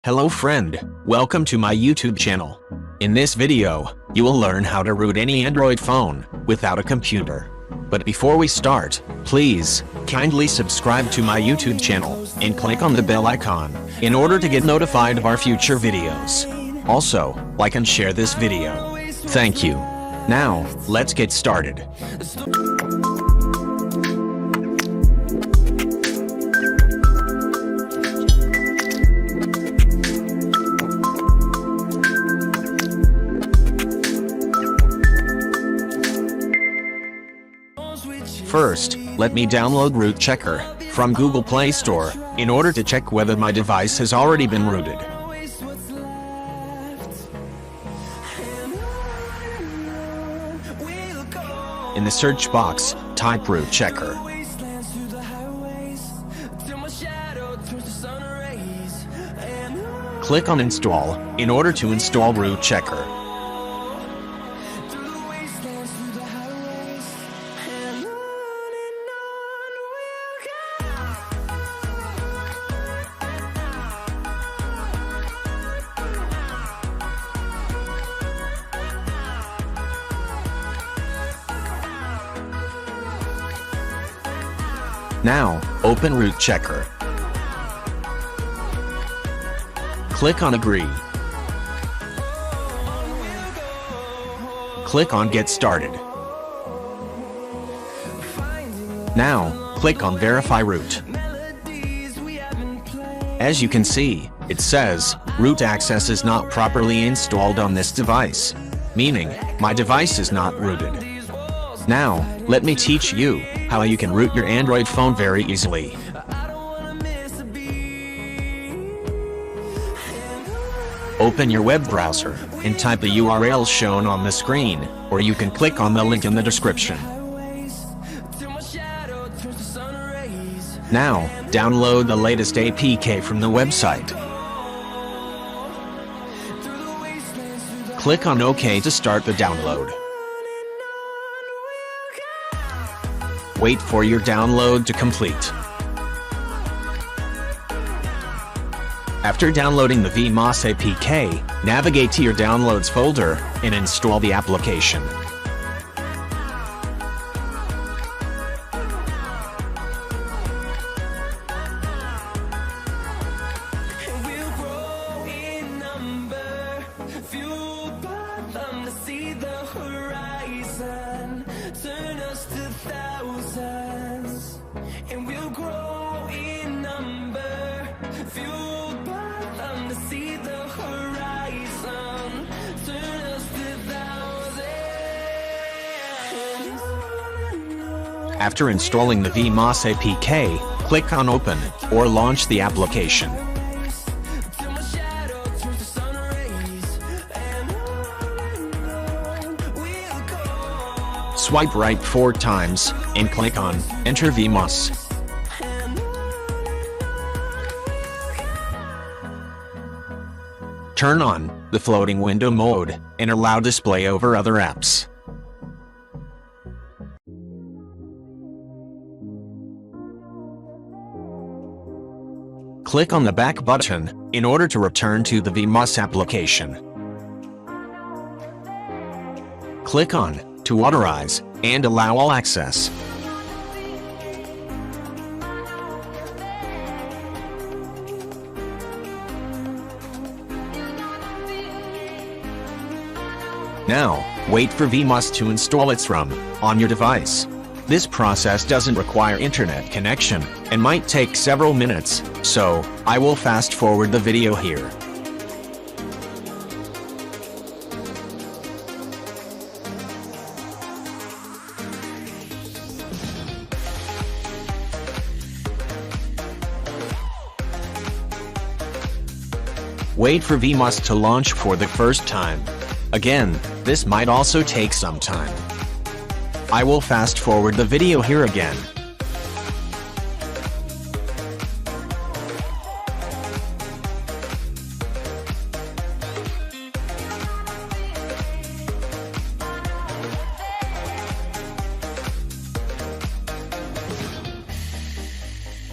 Hello friend, welcome to my YouTube channel. In this video, you will learn how to root any Android phone without a computer. But before we start, please kindly subscribe to my YouTube channel and click on the bell icon in order to get notified of our future videos. Also, like and share this video. Thank you. Now, let's get started. First, let me download Root Checker from Google Play Store in order to check whether my device has already been rooted. In the search box, type Root Checker. Click on Install in order to install Root Checker. Now, open Root Checker. Click on Agree. Click on Get Started. Now, click on Verify Root. As you can see, it says, root access is not properly installed on this device, meaning, my device is not rooted. Now, let me teach you how you can root your Android phone very easily. Open your web browser and type the URL shown on the screen, or you can click on the link in the description. Now, download the latest APK from the website. Click on OK to start the download. Wait for your download to complete. After downloading the Vmos APK, navigate to your Downloads folder and install the application. After installing the Vmos APK, click on Open or launch the application. Swipe right 4 times and click on Enter Vmos. Turn on the floating window mode and allow display over other apps. Click on the back button in order to return to the Vmos application. Click on to authorize and allow all access. Now, wait for Vmos to install its ROM on your device. This process doesn't require internet connection and might take several minutes, so I will fast forward the video here. Wait for Vmos to launch for the first time. Again, this might also take some time. I will fast forward the video here again.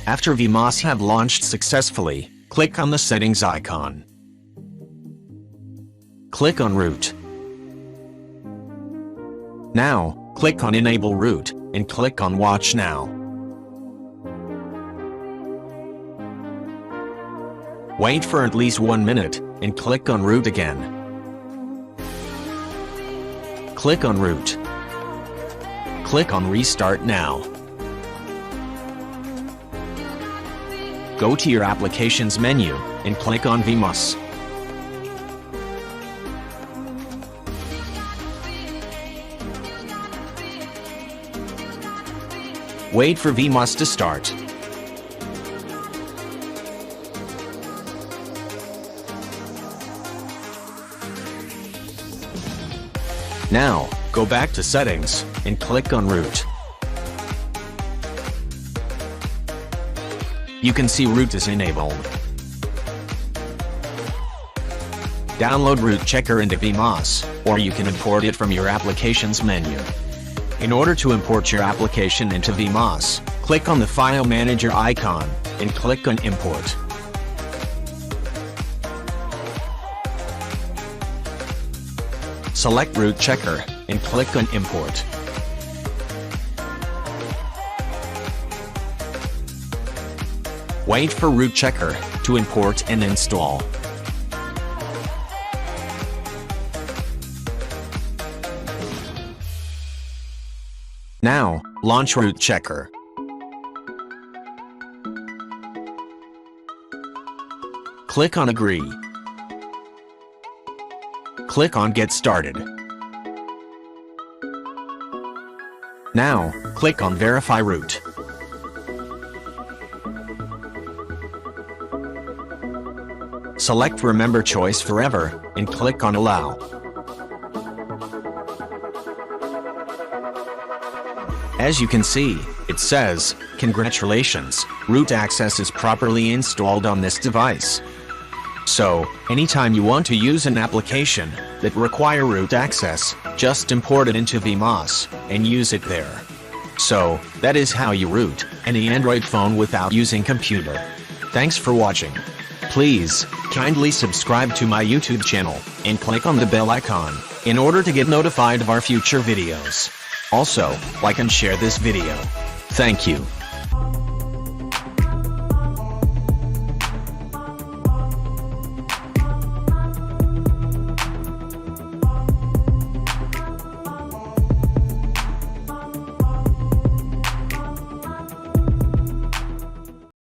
After Vmos have launched successfully, click on the settings icon. Click on root. Now, click on enable root, and click on watch now. Wait for at least 1 minute, and click on root again. Click on root. Click on restart now. Go to your applications menu, and click on Vmos. Wait for Vmos to start. Now, go back to settings, and click on root. You can see root is enabled. Download root checker into Vmos, or you can import it from your applications menu. In order to import your application into Vmos, click on the File Manager icon, and click on Import. Select root checker, and click on Import. Wait for root checker to import and install. Now, launch root checker. Click on Agree. Click on Get Started. Now, click on Verify Root. Select Remember Choice Forever, and click on Allow. As you can see, it says, "Congratulations, root access is properly installed on this device." So, anytime you want to use an application that require root access, just import it into Vmos and use it there. So, that is how you root any Android phone without using computer. Thanks for watching. Please, kindly subscribe to my YouTube channel and click on the bell icon in order to get notified of our future videos. Also, like and share this video. Thank you.